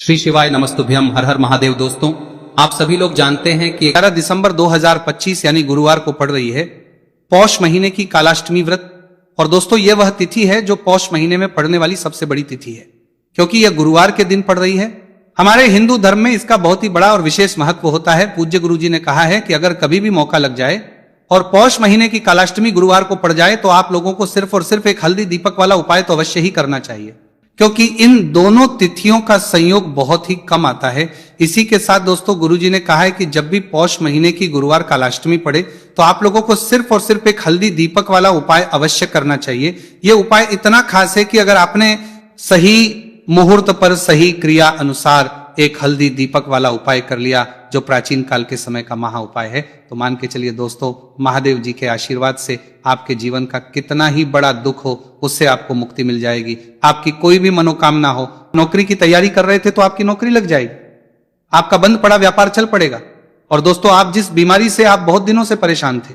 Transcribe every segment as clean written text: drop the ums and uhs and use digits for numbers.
श्री शिवाय नमस्तुभ्यम। हर हर महादेव। दोस्तों, आप सभी लोग जानते हैं कि 11 दिसंबर 2025 यानी गुरुवार को पड़ रही है पौष महीने की कालाष्टमी व्रत। और दोस्तों, यह वह तिथि है जो पौष महीने में पड़ने वाली सबसे बड़ी तिथि है, क्योंकि यह गुरुवार के दिन पड़ रही है। हमारे हिंदू धर्म में इसका बहुत ही बड़ा और विशेष महत्व होता है। पूज्य गुरु जी ने कहा है कि अगर कभी भी मौका लग जाए और पौष महीने की कालाष्टमी गुरुवार को पड़ जाए तो आप लोगों को सिर्फ और सिर्फ एक हल्दी दीपक वाला उपाय तो अवश्य ही करना चाहिए, क्योंकि इन दोनों तिथियों का संयोग बहुत ही कम आता है। इसी के साथ दोस्तों, गुरुजी ने कहा है कि जब भी पौष महीने की गुरुवार कालाष्टमी पड़े तो आप लोगों को सिर्फ और सिर्फ एक हल्दी दीपक वाला उपाय अवश्य करना चाहिए। यह उपाय इतना खास है कि अगर आपने सही मुहूर्त पर सही क्रिया अनुसार एक हल्दी दीपक वाला उपाय कर लिया, जो प्राचीन काल के समय का महा उपाय है, तो मान के चलिए दोस्तों, महादेव जी के आशीर्वाद से आपके जीवन का कितना ही बड़ा दुख हो उससे आपको मुक्ति मिल जाएगी। आपकी कोई भी मनोकामना हो, नौकरी की तैयारी कर रहे थे तो आपकी नौकरी लग जाएगी, आपका बंद पड़ा व्यापार चल पड़ेगा। और दोस्तों, आप जिस बीमारी से आप बहुत दिनों से परेशान थे,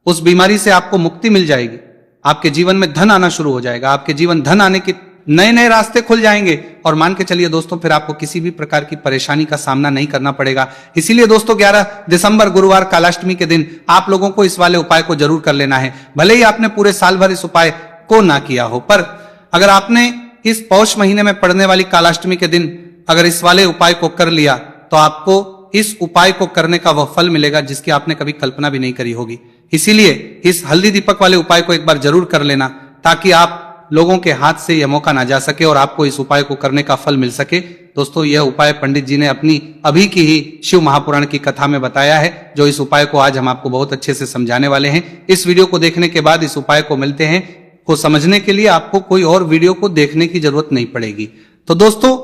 उस बीमारी से आपको मुक्ति मिल जाएगी। आपके जीवन में धन आना शुरू हो जाएगा, आपके जीवन धन आने के नए नए रास्ते खुल जाएंगे। और मान के चलिए दोस्तों, फिर आपको किसी भी प्रकार की परेशानी का सामना नहीं करना पड़ेगा। इसीलिए दोस्तों, 11 दिसंबर गुरुवार कालाष्टमी के दिन आप लोगों को इस वाले उपाय को जरूर कर लेना है। भले ही आपने पूरे साल भर इस उपाय को ना किया हो, पर अगर आपने इस पौष महीने में पड़ने वाली कालाष्टमी के दिन अगर इस वाले उपाय को कर लिया तो आपको इस उपाय को करने का वह फल मिलेगा जिसकी आपने कभी कल्पना भी नहीं करी होगी। इसीलिए इस हल्दी दीपक वाले उपाय को एक बार जरूर कर लेना, ताकि आप लोगों के हाथ से यह मौका ना जा सके और आपको इस उपाय को करने का फल मिल सके। दोस्तों, यह उपाय पंडित जी ने अपनी अभी की ही शिव महापुराण की कथा में बताया है, जो इस उपाय को आज हम आपको बहुत अच्छे से समझाने वाले हैं। इस वीडियो को देखने के बाद इस उपाय को मिलते हैं को समझने के लिए आपको कोई और वीडियो को देखने की जरूरत नहीं पड़ेगी। तो दोस्तों,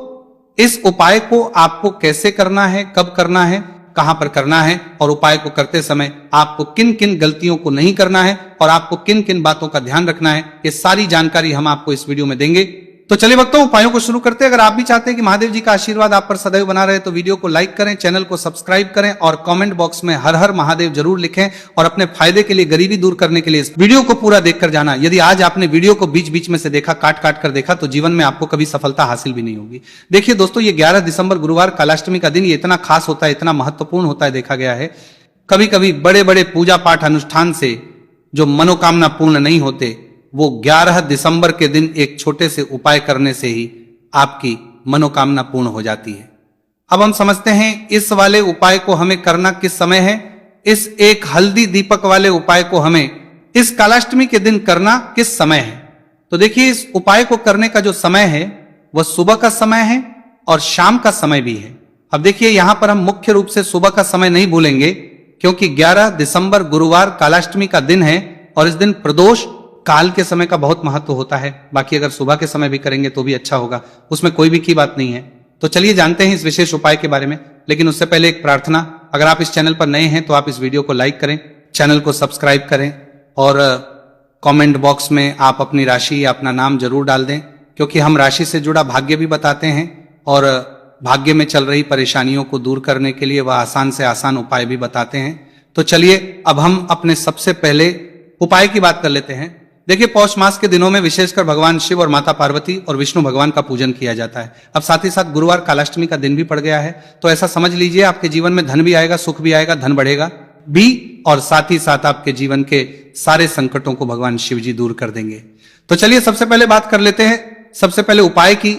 इस उपाय को आपको कैसे करना है, कब करना है, कहां पर करना है, और उपाय को करते समय आपको किन किन गलतियों को नहीं करना है और आपको किन किन बातों का ध्यान रखना है, ये सारी जानकारी हम आपको इस वीडियो में देंगे। तो चलिए भक्तों, उपायों को शुरू करते हैं। अगर आप भी चाहते हैं कि महादेव जी का आशीर्वाद आप पर सदैव बना रहे तो वीडियो को लाइक करें, चैनल को सब्सक्राइब करें और कमेंट बॉक्स में हर हर महादेव जरूर लिखें। और अपने फायदे के लिए, गरीबी दूर करने के लिए इस वीडियो को पूरा देखकर जाना। यदि आज आपने वीडियो को बीच बीच में से देखा, काट काट कर देखा, तो जीवन में आपको कभी सफलता हासिल भी नहीं होगी। देखिए दोस्तों, ये 11 दिसंबर गुरुवार कालाष्टमी का दिन ये इतना खास होता है, इतना महत्वपूर्ण होता है, देखा गया है कभी कभी बड़े बड़े पूजा पाठ अनुष्ठान से जो मनोकामना पूर्ण नहीं होते, वो 11 दिसंबर के दिन एक छोटे से उपाय करने से ही आपकी मनोकामना पूर्ण हो जाती है। अब हम समझते हैं इस वाले उपाय को हमें करना किस समय है। इस एक हल्दी दीपक वाले उपाय को हमें इस कालाष्टमी के दिन करना किस समय है। तो देखिए, इस उपाय को करने का जो समय है वह सुबह का समय है और शाम का समय भी है। अब देखिए, यहां पर हम मुख्य रूप से सुबह का समय नहीं भूलेंगे, क्योंकि 11 दिसंबर गुरुवार कालाष्टमी का दिन है और इस दिन प्रदोष काल के समय का बहुत महत्व होता है। बाकी अगर सुबह के समय भी करेंगे तो भी अच्छा होगा, उसमें कोई भी की बात नहीं है। तो चलिए जानते हैं इस विशेष उपाय के बारे में। लेकिन उससे पहले एक प्रार्थना, अगर आप इस चैनल पर नए हैं तो आप इस वीडियो को लाइक करें, चैनल को सब्सक्राइब करें और कमेंट बॉक्स में आप अपनी राशि या अपना नाम जरूर डाल दें, क्योंकि हम राशि से जुड़ा भाग्य भी बताते हैं और भाग्य में चल रही परेशानियों को दूर करने के लिए वह आसान से आसान उपाय भी बताते हैं। तो चलिए अब हम अपने सबसे पहले उपाय की बात कर लेते हैं। देखिए, पौष मास के दिनों में विशेषकर भगवान शिव और माता पार्वती और विष्णु भगवान का पूजन किया जाता है। अब साथ ही साथ गुरुवार कालाष्टमी का दिन भी पड़ गया है, तो ऐसा समझ लीजिए आपके जीवन में धन भी आएगा, सुख भी आएगा, धन बढ़ेगा भी, और साथ ही साथ आपके जीवन के सारे संकटों को भगवान शिव जी दूर कर देंगे। तो चलिए सबसे पहले बात कर लेते हैं सबसे पहले उपाय की,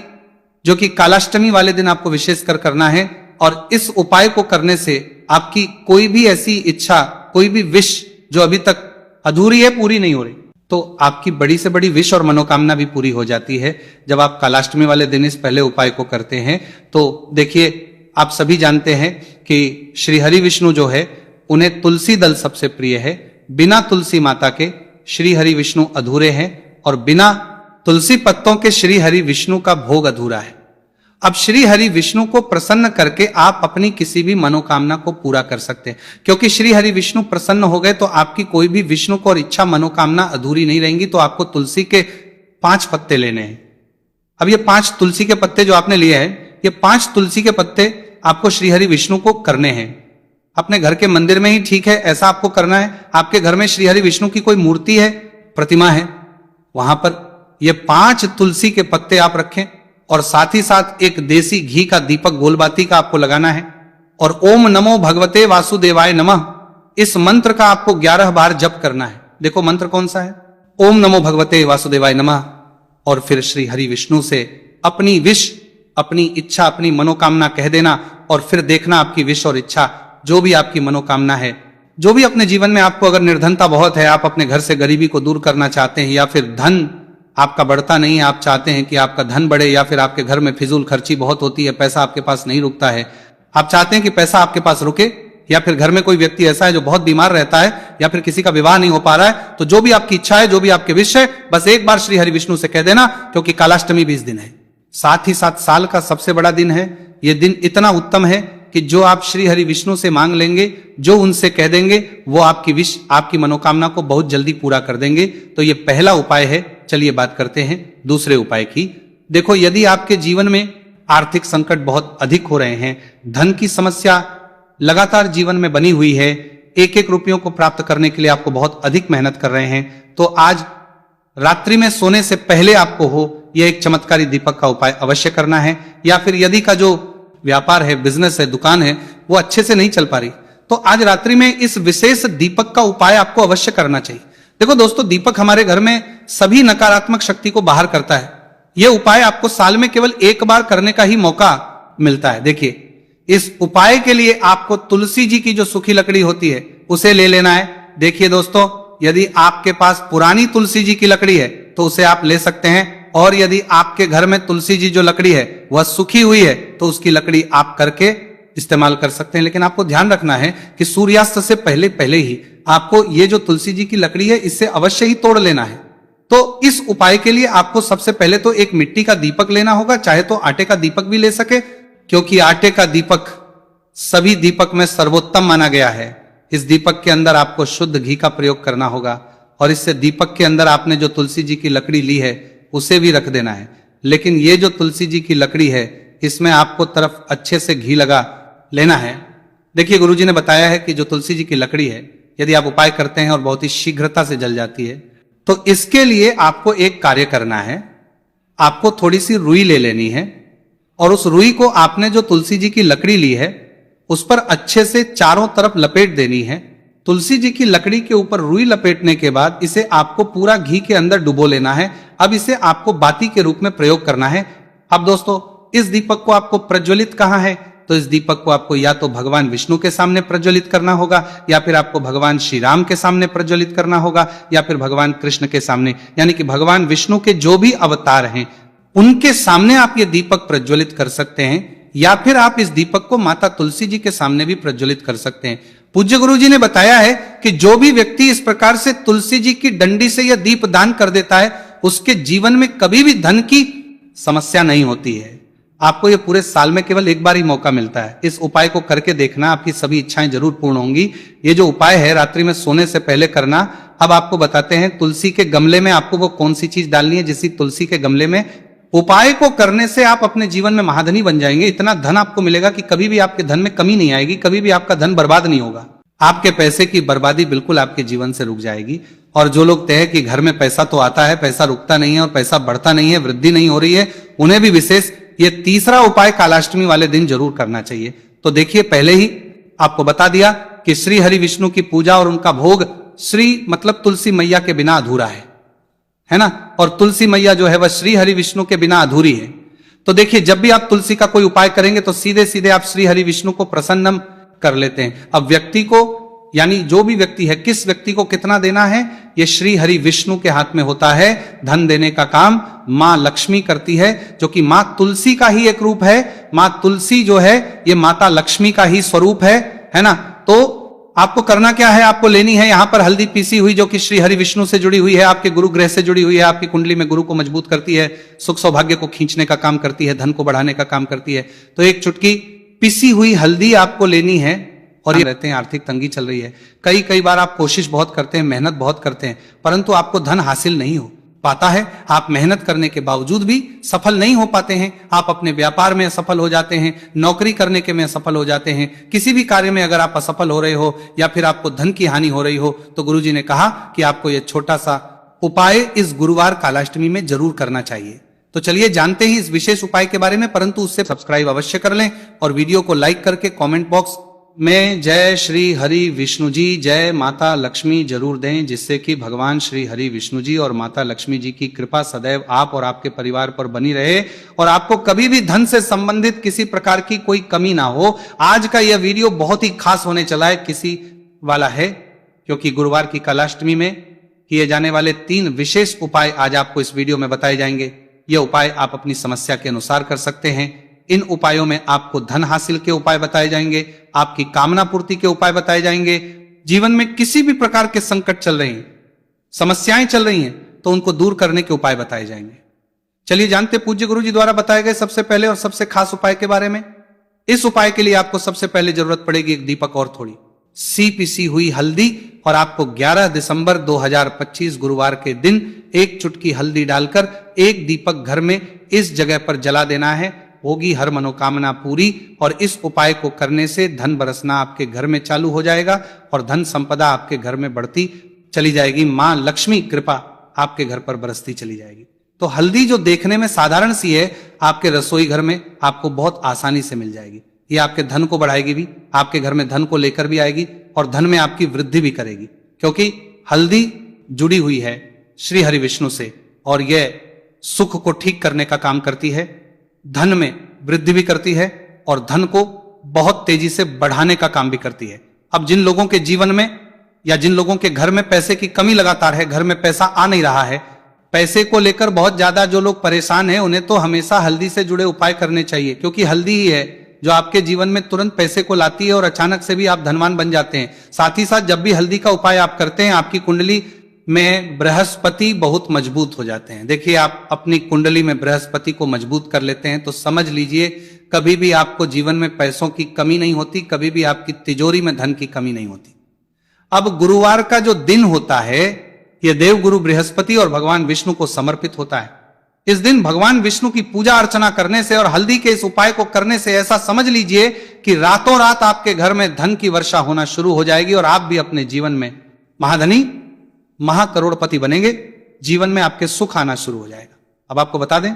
जो कि कालाष्टमी वाले दिन आपको विशेषकर करना है। और इस उपाय को करने से आपकी कोई भी ऐसी इच्छा, कोई भी विश जो अभी तक अधूरी है, पूरी नहीं हो रही, तो आपकी बड़ी से बड़ी विश और मनोकामना भी पूरी हो जाती है जब आप कालाष्टमी वाले दिन इस पहले उपाय को करते हैं। तो देखिए, आप सभी जानते हैं कि श्री हरि विष्णु जो है उन्हें तुलसी दल सबसे प्रिय है। बिना तुलसी माता के श्री हरि विष्णु अधूरे हैं और बिना तुलसी पत्तों के श्री हरि विष्णु का भोग अधूरा है। अब श्री हरि विष्णु को प्रसन्न करके आप अपनी किसी भी मनोकामना को पूरा कर सकते हैं, क्योंकि श्री हरि विष्णु प्रसन्न हो गए तो आपकी कोई भी विष्णु को और इच्छा मनोकामना अधूरी नहीं रहेंगी। तो आपको तुलसी के 5 पत्ते लेने हैं। अब ये 5 तुलसी के पत्ते जो आपने लिए हैं, ये 5 तुलसी के पत्ते आपको श्री हरि विष्णु को करने हैं। अपने घर के मंदिर में ही ठीक है, ऐसा आपको करना है। आपके घर में श्री हरि विष्णु की कोई मूर्ति है, प्रतिमा है, वहां पर ये 5 तुलसी के पत्ते आप रखें और साथ ही साथ एक देसी घी का दीपक गोलबाती का आपको लगाना है। और ओम नमो भगवते वासुदेवाय नमः, इस मंत्र का आपको 11 बार जप करना है। देखो मंत्र कौन सा है, ओम नमो भगवते वासुदेवाय नमः। और फिर श्री हरि विष्णु से अपनी विश, अपनी इच्छा, अपनी मनोकामना कह देना और फिर देखना आपकी विश और इच्छा, जो भी आपकी मनोकामना है, जो भी अपने जीवन में आपको अगर निर्धनता बहुत है, आप अपने घर से गरीबी को दूर करना चाहते हैं, या फिर धन आपका बढ़ता नहीं है, आप चाहते हैं कि आपका धन बढ़े, या फिर आपके घर में फिजूल खर्ची बहुत होती है, पैसा आपके पास नहीं रुकता है, आप चाहते हैं कि पैसा आपके पास रुके, या फिर घर में कोई व्यक्ति ऐसा है जो बहुत बीमार रहता है, या फिर किसी का विवाह नहीं हो पा रहा है, तो जो भी आपकी इच्छा है, जो भी आपके विश है, बस एक बार श्री हरि विष्णु से कह देना, क्योंकि कालाष्टमी भी इस दिन है। साथ ही साथ साल का सबसे बड़ा दिन है। यह दिन इतना उत्तम है कि जो आप श्री हरि विष्णु से मांग लेंगे, जो उनसे कह देंगे, वो आपकी विश, आपकी मनोकामना को बहुत जल्दी पूरा कर देंगे। तो ये पहला उपाय है। चलिए बात करते हैं दूसरे उपाय की। देखो, यदि आपके जीवन में आर्थिक संकट बहुत अधिक हो रहे हैं, धन की समस्या लगातार जीवन में बनी हुई है, एक एक रुपयों को प्राप्त करने के लिए आपको बहुत अधिक मेहनत कर रहे हैं, तो आज रात्रि में सोने से पहले आपको हो यह एक चमत्कारी दीपक का उपाय अवश्य करना है। या फिर यदि का जो व्यापार है, बिजनेस है, दुकान है, वो अच्छे से नहीं चल पा रही, तो आज रात्रि में इस विशेष दीपक का उपाय आपको अवश्य करना चाहिए। देखो दोस्तों, दीपक हमारे घर में सभी नकारात्मक शक्ति को बाहर करता है। यह उपाय आपको साल में केवल एक बार करने का ही मौका मिलता है। देखिए, इस उपाय के लिए आपको तुलसी जी की जो सूखी लकड़ी होती है उसे ले लेना है। देखिए दोस्तों, यदि आपके पास पुरानी तुलसी जी की लकड़ी है तो उसे आप ले सकते हैं, और यदि आपके घर में तुलसी जी जो लकड़ी है वह सूखी हुई है तो उसकी लकड़ी आप करके इस्तेमाल कर सकते हैं। लेकिन आपको ध्यान रखना है कि सूर्यास्त से पहले पहले ही आपको ये जो तुलसी जी की लकड़ी है इससे अवश्य ही तोड़ लेना है। तो इस उपाय के लिए आपको सबसे पहले तो एक मिट्टी का दीपक लेना होगा, चाहे तो आटे का दीपक भी ले सके, क्योंकि आटे का दीपक सभी दीपक में सर्वोत्तम माना गया है। इस दीपक के अंदर आपको शुद्ध घी का प्रयोग करना होगा, और इससे दीपक के अंदर आपने जो तुलसी जी की लकड़ी ली है उसे भी रख देना है। लेकिन ये जो तुलसी जी की लकड़ी है, इसमें आपको तरफ अच्छे से घी लगा लेना है। देखिए, गुरुजी ने बताया है कि जो तुलसी जी की लकड़ी है, यदि आप उपाय करते हैं और बहुत ही शीघ्रता से जल जाती है, तो इसके लिए आपको एक कार्य करना है। आपको थोड़ी सी रुई ले लेनी है, और उस रुई को आपने जो तुलसी जी की लकड़ी ली है उस पर अच्छे से चारों तरफ लपेट देनी है। तुलसी जी की लकड़ी के ऊपर रुई लपेटने के बाद इसे आपको पूरा घी के अंदर डुबो लेना है। अब इसे आपको बाती के रूप में प्रयोग करना है। अब दोस्तों, इस दीपक को आपको प्रज्वलित कहाँ है, तो इस दीपक को आपको या तो भगवान विष्णु के सामने प्रज्वलित करना होगा, या फिर आपको भगवान श्री राम के सामने प्रज्वलित करना होगा, या फिर भगवान कृष्ण के सामने, यानी कि भगवान विष्णु के जो भी अवतार हैं उनके सामने आप ये दीपक प्रज्वलित कर सकते हैं, या फिर आप इस दीपक को माता तुलसी जी के सामने भी प्रज्वलित कर सकते हैं। पूज्य गुरु जी ने बताया है कि जो भी व्यक्ति इस प्रकार से तुलसी जी की डंडी से यह दीप दान कर देता है, उसके जीवन में कभी भी धन की समस्या नहीं होती है। आपको यह पूरे साल में केवल एक बार ही मौका मिलता है। इस उपाय को करके देखना, आपकी सभी इच्छाएं जरूर पूर्ण होंगी। ये जो उपाय है रात्रि में सोने से पहले करना। अब आपको बताते हैं तुलसी के गमले में आपको वो कौन सी चीज डालनी है, जिससे तुलसी के गमले में उपाय को करने से आप अपने जीवन में महाधनी बन जाएंगे। इतना धन आपको मिलेगा कि कभी भी आपके धन में कमी नहीं आएगी, कभी भी आपका धन बर्बाद नहीं होगा। आपके पैसे की बर्बादी बिल्कुल आपके जीवन से रुक जाएगी। और जो लोग कहे कि घर में पैसा तो आता है, पैसा रुकता नहीं है और पैसा बढ़ता नहीं है, वृद्धि नहीं हो रही है, उन्हें भी विशेष ये तीसरा उपाय कालाष्टमी वाले दिन जरूर करना चाहिए। तो देखिए, पहले ही आपको बता दिया कि श्री हरि विष्णु की पूजा और उनका भोग श्री मतलब तुलसी मैया के बिना अधूरा है ना। और तुलसी मैया जो है वह श्री हरि विष्णु के बिना अधूरी है। तो देखिए, जब भी आप तुलसी का कोई उपाय करेंगे तो सीधे सीधे आप श्री हरि विष्णु को प्रसन्न कर लेते हैं। अब व्यक्ति को, यानी जो भी व्यक्ति है, किस व्यक्ति को कितना देना है, ये श्री हरि विष्णु के हाथ में होता है। धन देने का काम मां लक्ष्मी करती है, जो कि मां तुलसी का ही एक रूप है। मां तुलसी जो है ये माता लक्ष्मी का ही स्वरूप है ना। तो आपको करना क्या है, आपको लेनी है यहां पर हल्दी पीसी हुई, जो कि श्री हरि विष्णु से जुड़ी हुई है, आपके गुरु ग्रह से जुड़ी हुई है, आपकी कुंडली में गुरु को मजबूत करती है, सुख सौभाग्य को खींचने का काम करती है, धन को बढ़ाने का काम करती है। तो एक चुटकी पिसी हुई हल्दी आपको लेनी है। और ये रहते हैं आर्थिक तंगी चल रही है, कई बार आप कोशिश बहुत करते हैं, मेहनत बहुत करते हैं, परंतु आपको धन हासिल नहीं हो पाता है। आप मेहनत करने के बावजूद भी सफल नहीं हो पाते हैं। आप अपने व्यापार में असफल हो जाते हैं, नौकरी करने के में असफल हो जाते हैं, किसी भी कार्य में अगर आप असफल हो रहे हो या फिर आपको धन की हानि हो रही हो, तो गुरुजी ने कहा कि आपको यह छोटा सा उपाय इस गुरुवार कालाष्टमी में जरूर करना चाहिए। तो तो चलिए जानते हैं इस विशेष उपाय के बारे में, परंतु उससे सब्सक्राइब अवश्य कर लें और वीडियो को लाइक करके कमेंट बॉक्स में जय श्री हरि विष्णु जी, जय माता लक्ष्मी जरूर दें, जिससे कि भगवान श्री हरि विष्णु जी और माता लक्ष्मी जी की कृपा सदैव आप और आपके परिवार पर बनी रहे और आपको कभी भी धन से संबंधित किसी प्रकार की कोई कमी ना हो। आज का यह वीडियो बहुत ही खास होने चला है, किसी वाला है, क्योंकि गुरुवार की कालाष्टमी में किए जाने वाले 3 विशेष उपाय आज आपको इस वीडियो में बताए जाएंगे। यह उपाय आप अपनी समस्या के अनुसार कर सकते हैं। इन उपायों में आपको धन हासिल के उपाय बताए जाएंगे, आपकी कामना पूर्ति के उपाय बताए जाएंगे। जीवन में किसी भी प्रकार के संकट चल रहे हैं, समस्याएं चल रही हैं, तो उनको दूर करने के उपाय बताए जाएंगे। चलिए जानते पूज्य गुरु जी द्वारा बताए गए सबसे पहले और सबसे खास उपाय के बारे में। इस उपाय के लिए आपको सबसे पहले जरूरत पड़ेगी एक दीपक और थोड़ी सी पिसी हुई हल्दी, और आपको 11 दिसंबर 2025 गुरुवार के दिन 1 चुटकी हल्दी डालकर एक दीपक घर में इस जगह पर जला देना है। होगी हर मनोकामना पूरी, और इस उपाय को करने से धन बरसना आपके घर में चालू हो जाएगा और धन संपदा आपके घर में बढ़ती चली जाएगी। मां लक्ष्मी कृपा आपके घर पर बरसती चली जाएगी। तो हल्दी जो देखने में साधारण सी है, आपके रसोई घर में आपको बहुत आसानी से मिल जाएगी। ये आपके धन को बढ़ाएगी भी, आपके घर में धन को लेकर भी आएगी और धन में आपकी वृद्धि भी करेगी, क्योंकि हल्दी जुड़ी हुई है श्री हरि विष्णु से और यह सुख को ठीक करने का काम करती है, धन में वृद्धि भी करती है और धन को बहुत तेजी से बढ़ाने का काम भी करती है। अब जिन लोगों के जीवन में या जिन लोगों के घर में पैसे की कमी लगातार है, घर में पैसा आ नहीं रहा है, पैसे को लेकर बहुत ज्यादा जो लोग परेशान हैं, उन्हें तो हमेशा हल्दी से जुड़े उपाय करने चाहिए, क्योंकि हल्दी ही है जो आपके जीवन में तुरंत पैसे को लाती है और अचानक से भी आप धनवान बन जाते हैं। साथ ही साथ जब भी हल्दी का उपाय आप करते हैं, आपकी कुंडली में बृहस्पति बहुत मजबूत हो जाते हैं। देखिए, आप अपनी कुंडली में बृहस्पति को मजबूत कर लेते हैं तो समझ लीजिए कभी भी आपको जीवन में पैसों की कमी नहीं होती, कभी भी आपकी तिजोरी में धन की कमी नहीं होती। अब गुरुवार का जो दिन होता है, यह देवगुरु बृहस्पति और भगवान विष्णु को समर्पित होता है। इस दिन भगवान विष्णु की पूजा अर्चना करने से और हल्दी के इस उपाय को करने से ऐसा समझ लीजिए कि रातों रात आपके घर में धन की वर्षा होना शुरू हो जाएगी और आप भी अपने जीवन में महाधनी महाकरोड़पति बनेंगे। जीवन में आपके सुख आना शुरू हो जाएगा। अब आपको बता दें,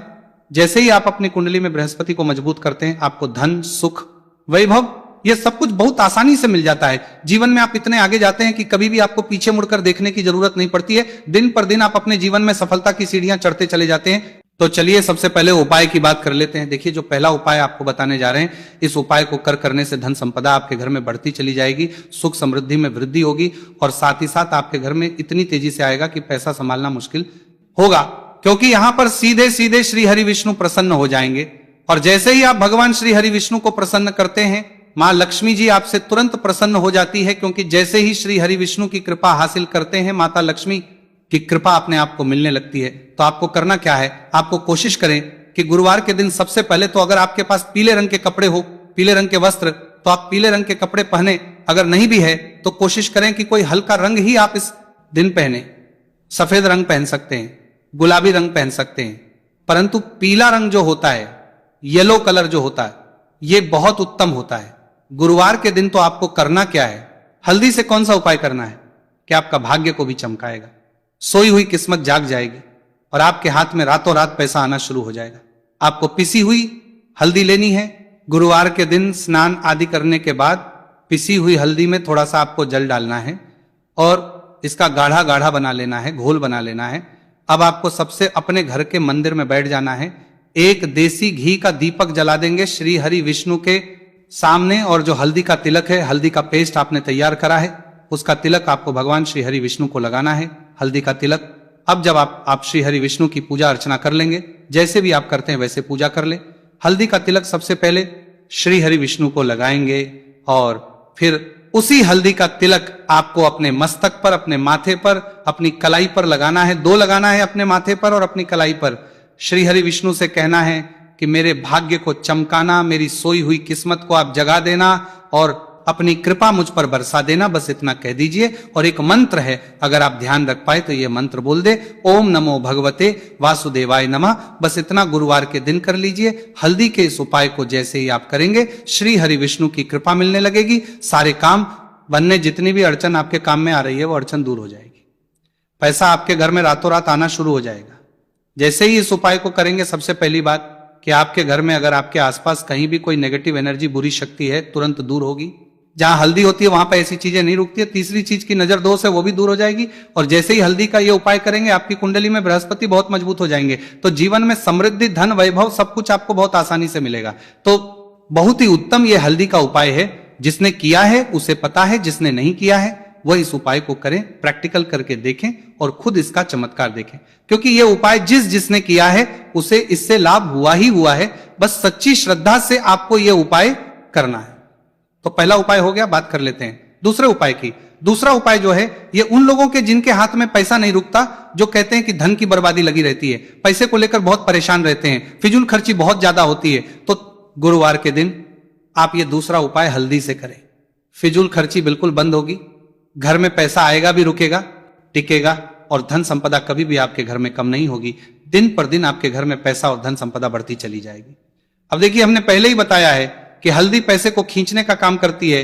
जैसे ही आप अपनी कुंडली में बृहस्पति को मजबूत करते हैं, आपको धन, सुख, वैभव, यह सब कुछ बहुत आसानी से मिल जाता है। जीवन में आप इतने आगे जाते हैं कि कभी भी आपको पीछे मुड़कर देखने की जरूरत नहीं पड़ती है। दिन पर दिन आप अपने जीवन में सफलता की सीढ़ियां चढ़ते चले जाते हैं। तो चलिए सबसे पहले उपाय की बात कर लेते हैं। देखिए, जो पहला उपाय आपको बताने जा रहे हैं, इस उपाय को करने से धन संपदा आपके घर में बढ़ती चली जाएगी, सुख समृद्धि में वृद्धि होगी और साथ ही साथ आपके घर में इतनी तेजी से आएगा कि पैसा संभालना मुश्किल होगा, क्योंकि यहां पर सीधे सीधे श्री हरि विष्णु प्रसन्न हो जाएंगे। और जैसे ही आप भगवान श्री हरि विष्णु को प्रसन्न करते हैं, मां लक्ष्मी जी आपसे तुरंत प्रसन्न हो जाती है, क्योंकि जैसे ही श्री हरि विष्णु की कृपा हासिल करते हैं, माता लक्ष्मी की कृपा अपने आप को मिलने लगती है। तो आपको करना क्या है, आपको कोशिश करें कि गुरुवार के दिन सबसे पहले तो अगर आपके पास पीले रंग के कपड़े हो, पीले रंग के वस्त्र, तो आप पीले रंग के कपड़े पहने। अगर नहीं भी है तो कोशिश करें कि कोई हल्का रंग ही आप इस दिन पहने। सफेद रंग पहन सकते हैं, गुलाबी रंग पहन सकते हैं, परंतु पीला रंग जो होता है, येलो कलर जो होता है, यह बहुत उत्तम होता है। गुरुवार के दिन तो आपको करना क्या है, हल्दी से कौन सा उपाय करना है कि आपका भाग्य को भी चमकाएगा, सोई हुई किस्मत जाग जाएगी और आपके हाथ में रातों रात पैसा आना शुरू हो जाएगा। आपको पिसी हुई हल्दी लेनी है। गुरुवार के दिन स्नान आदि करने के बाद पिसी हुई हल्दी में थोड़ा सा आपको जल डालना है और इसका गाढ़ा गाढ़ा बना लेना है, घोल बना लेना है। अब आपको सबसे अपने घर के मंदिर में बैठ जाना है, एक देसी घी का दीपक जला देंगे श्री हरि विष्णु के सामने, और जो हल्दी का तिलक है, हल्दी का पेस्ट आपने तैयार करा है, उसका तिलक आपको भगवान श्री हरि विष्णु को लगाना है, हल्दी का तिलक। अब जब आप श्री हरि विष्णु की पूजा अर्चना कर लेंगे, जैसे भी आप करते हैं वैसे पूजा कर ले। हल्दी का तिलक सबसे पहले श्री हरि विष्णु को लगाएंगे और फिर उसी हल्दी का तिलक आपको अपने मस्तक पर, अपने माथे पर, अपनी कलाई पर लगाना है। 2 लगाना है, अपने माथे पर और अपनी कलाई पर। श्री हरि विष्णु से कहना है कि मेरे भाग्य को चमकाना, मेरी सोई हुई किस्मत को आप जगा देना और अपनी कृपा मुझ पर बरसा देना, बस इतना कह दीजिए। और एक मंत्र है, अगर आप ध्यान रख पाए तो यह मंत्र बोल दे, ओम नमो भगवते वासुदेवाय नमः। बस इतना गुरुवार के दिन कर लीजिए। हल्दी के इस उपाय को जैसे ही आप करेंगे, श्री हरि विष्णु की कृपा मिलने लगेगी, सारे काम बनने, जितनी भी अड़चन आपके काम में आ रही है वो अड़चन दूर हो जाएगी, पैसा आपके घर में रातों रात आना शुरू हो जाएगा। जैसे ही इस उपाय को करेंगे, सबसे पहली बात कि आपके घर में अगर आपके आसपास कहीं भी कोई नेगेटिव एनर्जी, बुरी शक्ति है, तुरंत दूर होगी। जहां हल्दी होती है वहां पर ऐसी चीजें नहीं रुकती है। तीसरी चीज की नजर दोष है वो भी दूर हो जाएगी। और जैसे ही हल्दी का ये उपाय करेंगे, आपकी कुंडली में बृहस्पति बहुत मजबूत हो जाएंगे, तो जीवन में समृद्धि, धन, वैभव सब कुछ आपको बहुत आसानी से मिलेगा। तो बहुत ही उत्तम ये हल्दी का उपाय है। जिसने किया है उसे पता है, जिसने नहीं किया है वह इस उपाय को करें, प्रैक्टिकल करके देखें और खुद इसका चमत्कार देखें। क्योंकि यह उपाय जिसने किया है उसे इससे लाभ हुआ ही हुआ है। बस सच्ची श्रद्धा से आपको यह उपाय करना है। तो पहला उपाय हो गया, बात कर लेते हैं दूसरे उपाय की। दूसरा उपाय जो है, ये उन लोगों के जिनके हाथ में पैसा नहीं रुकता, जो कहते हैं कि धन की बर्बादी लगी रहती है, पैसे को लेकर बहुत परेशान रहते हैं, फिजूल खर्ची बहुत ज्यादा होती है, तो गुरुवार के दिन आप ये दूसरा उपाय हल्दी से करें। फिजूल खर्ची बिल्कुल बंद होगी, घर में पैसा आएगा भी, रुकेगा, टिकेगा, और धन संपदा कभी भी आपके घर में कम नहीं होगी। दिन पर दिन आपके घर में पैसा और धन संपदा बढ़ती चली जाएगी। अब देखिए, हमने पहले ही बताया है कि हल्दी पैसे को खींचने का काम करती है,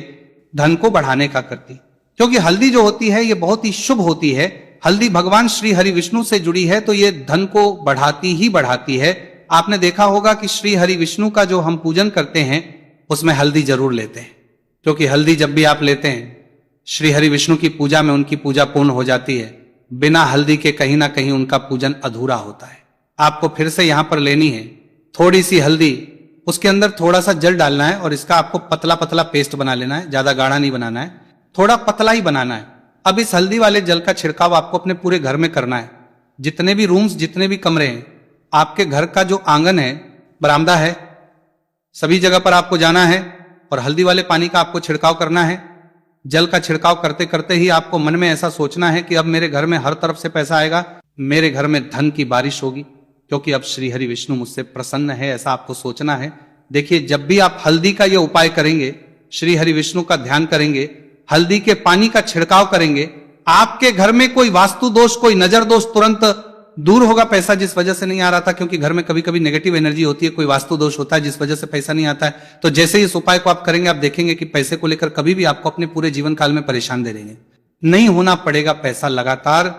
धन को बढ़ाने का करती है। क्योंकि हल्दी जो होती है ये बहुत ही शुभ होती है। हल्दी भगवान श्री हरि विष्णु से जुड़ी है, तो ये धन को बढ़ाती ही बढ़ाती है। आपने देखा होगा कि श्री हरि विष्णु का जो हम पूजन करते हैं उसमें हल्दी जरूर लेते हैं, क्योंकि हल्दी जब भी आप लेते हैं श्री हरि विष्णु की पूजा में उनकी पूजा पूर्ण हो जाती है। बिना हल्दी के कहीं ना कहीं उनका पूजन अधूरा होता है। आपको फिर से यहां पर लेनी है थोड़ी सी हल्दी, उसके अंदर थोड़ा सा जल डालना है और इसका आपको पतला पतला पेस्ट बना लेना है। ज्यादा गाढ़ा नहीं बनाना है, थोड़ा पतला ही बनाना है। अब इस हल्दी वाले जल का छिड़काव आपको अपने पूरे घर में करना है। जितने भी रूम्स, जितने भी कमरे हैं, आपके घर का जो आंगन है, बरामदा है, सभी जगह पर आपको जाना है और हल्दी वाले पानी का आपको छिड़काव करना है। जल का छिड़काव करते करते ही आपको मन में ऐसा सोचना है कि अब मेरे घर में हर तरफ से पैसा आएगा, मेरे घर में धन की बारिश होगी, क्योंकि अब श्री हरि विष्णु मुझसे प्रसन्न है, ऐसा आपको सोचना है। देखिए, जब भी आप हल्दी का यह उपाय करेंगे, श्री हरि विष्णु का ध्यान करेंगे, हल्दी के पानी का छिड़काव करेंगे, आपके घर में कोई वास्तु दोष, कोई नजर दोष तुरंत दूर होगा। पैसा जिस वजह से नहीं आ रहा था, क्योंकि घर में कभी कभी नेगेटिव एनर्जी होती है, कोई वास्तु दोष होता है जिस वजह से पैसा नहीं आता है, तो जैसे ही इस उपाय को आप करेंगे, आप देखेंगे कि पैसे को लेकर कभी भी आपको अपने पूरे जीवन काल में परेशान दे रहेंगे, नहीं होना पड़ेगा पैसा। लगातार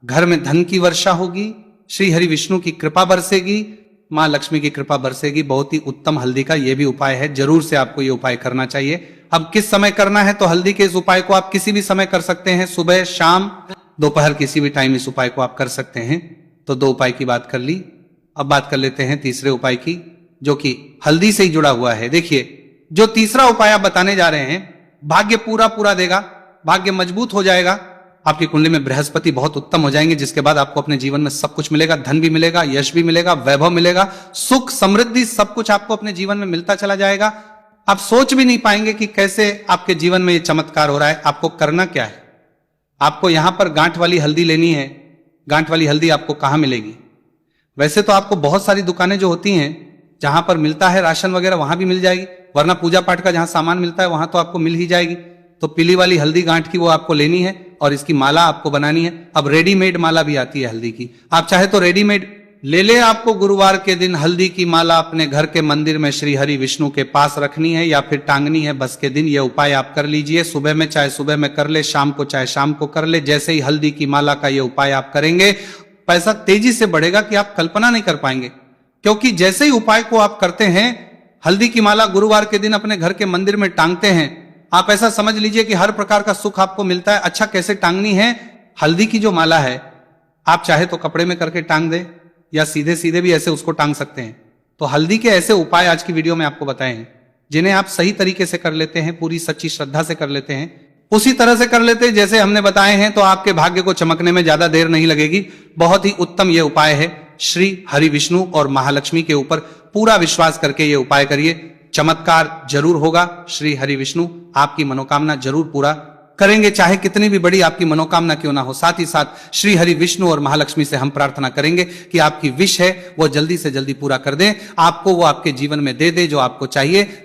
घर में धन की वर्षा होगी, श्री हरि विष्णु की कृपा बरसेगी, मां लक्ष्मी की कृपा बरसेगी। बहुत ही उत्तम हल्दी का यह भी उपाय है, जरूर से आपको यह उपाय करना चाहिए। अब किस समय करना है, तो हल्दी के इस उपाय को आप किसी भी समय कर सकते हैं, सुबह, शाम, दोपहर, किसी भी टाइम इस उपाय को आप कर सकते हैं। तो दो उपाय की बात कर ली। अब बात कर लेते हैं तीसरे उपाय की, जो कि हल्दी से ही जुड़ा हुआ है। देखिए, जो तीसरा उपाय आप बताने जा रहे हैं, भाग्य पूरा पूरा देगा, भाग्य मजबूत हो जाएगा, आपकी कुंडली में बृहस्पति बहुत उत्तम हो जाएंगे, जिसके बाद आपको अपने जीवन में सब कुछ मिलेगा, धन भी मिलेगा, यश भी मिलेगा, वैभव मिलेगा, सुख, समृद्धि, सब कुछ आपको अपने जीवन में मिलता चला जाएगा। आप सोच भी नहीं पाएंगे कि कैसे आपके जीवन में ये चमत्कार हो रहा है। आपको करना क्या है, आपको यहां पर गांठ वाली हल्दी लेनी है। गांठ वाली हल्दी आपको कहां मिलेगी? वैसे तो आपको बहुत सारी दुकानें जो होती हैं, जहां पर मिलता है राशन वगैरह, वहां भी मिल जाएगी, वरना पूजा पाठ का जहां सामान मिलता है वहां तो आपको मिल ही जाएगी। तो पीली वाली हल्दी गांठ की वो आपको लेनी है और इसकी माला आपको बनानी है। अब रेडीमेड माला भी आती है हल्दी की, आप चाहे तो रेडीमेड ले ले। आपको गुरुवार के दिन हल्दी की माला अपने घर के मंदिर में श्री हरि विष्णु के पास रखनी है या फिर टांगनी है। बस के दिन ये उपाय आप कर लीजिए। सुबह में चाहे सुबह में कर ले, शाम को चाहे शाम को कर ले। जैसे ही हल्दी की माला का ये उपाय आप करेंगे, पैसा तेजी से बढ़ेगा कि आप कल्पना नहीं कर पाएंगे। क्योंकि जैसे ही उपाय को आप करते हैं, हल्दी की माला गुरुवार के दिन अपने घर के मंदिर में टांगते हैं, आप ऐसा समझ लीजिए कि हर प्रकार का सुख आपको मिलता है। अच्छा, कैसे टांगनी है? हल्दी की जो माला है, आप चाहे तो कपड़े में करके टांग दे या सीधे सीधे भी ऐसे उसको टांग सकते हैं। तो हल्दी के ऐसे उपाय आज की वीडियो में आपको बताए हैं, जिन्हें आप सही तरीके से कर लेते हैं, पूरी सच्ची श्रद्धा से कर लेते हैं, उसी तरह से कर लेते हैं जैसे हमने बताए हैं, तो आपके भाग्य को चमकने में ज्यादा देर नहीं लगेगी। बहुत ही उत्तम यह उपाय है। श्री हरि विष्णु और महालक्ष्मी के ऊपर पूरा विश्वास करके ये उपाय करिए, चमत्कार जरूर होगा। श्री हरि विष्णु आपकी मनोकामना जरूर पूरा करेंगे, चाहे कितनी भी बड़ी आपकी मनोकामना क्यों ना हो। साथ ही साथ श्री हरि विष्णु और महालक्ष्मी से हम प्रार्थना करेंगे कि आपकी विश है वो जल्दी से जल्दी पूरा कर दें, आपको वो आपके जीवन में दे दे जो आपको चाहिए।